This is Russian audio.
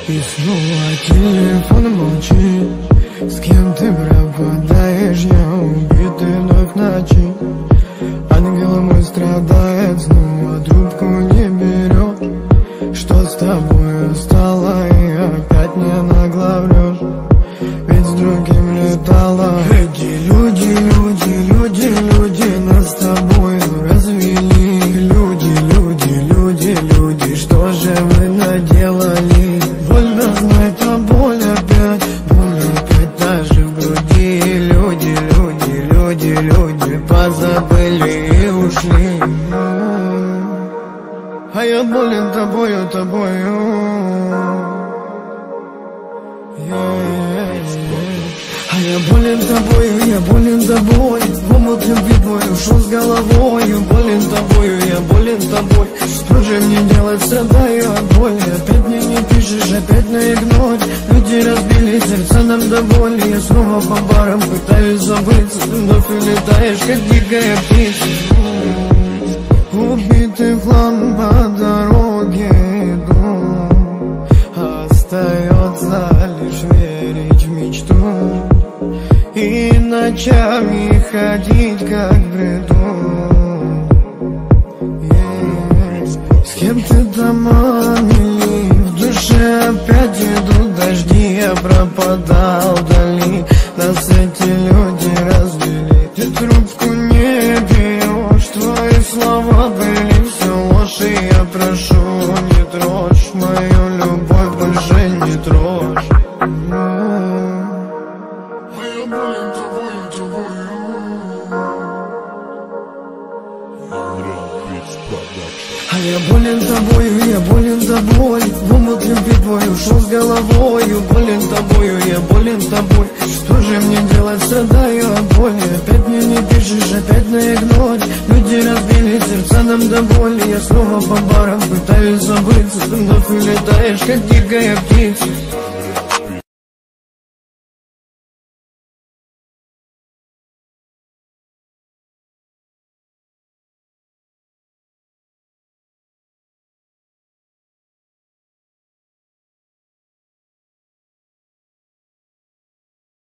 И снова телефон молчит. С кем ты пропадаешь? Я убитый вновь ночи. Ангел мой страдает, снова трубку не берет. Что с тобой стало, и опять мне нагло врешь? Ведь с другим летала. Эти люди нас с тобой развели. Люди, что же вы наделали? Больно знать, а боль опять даже в груди. Люди позабыли и ушли. А я болен тобою. А я болен тобой, в омут любви твой ушел с головою. Болен тобой, что же мне делать, страдаю от боли. Опять мне не пишешь, опять на игнорь. Люди разбили сердца нам до боли. Я снова по барам пытаюсь забыться. Ты вновь улетаешь, как дикая птица. Убитый в хлам по дороге иду. Остается лишь верить в мечту и ночами ходить как в бреду. С кем ты там, мили? В душе опять идут дожди. Я пропадал вдали, нас эти люди развели. Ты трубку не берешь, твои слова были все ложь. И я прошу, не трожь мою любовь, больше не трожь. А я болен тобой, в омут любви твой ушел с головою. Болен тобой, что же мне делать, страдаю от боли. Опять мне не пишешь, опять на игнорь. Люди разбили сердца нам до боли. Я снова по барам пытаюсь забыться. Ты вновь улетаешь, как дикая птица.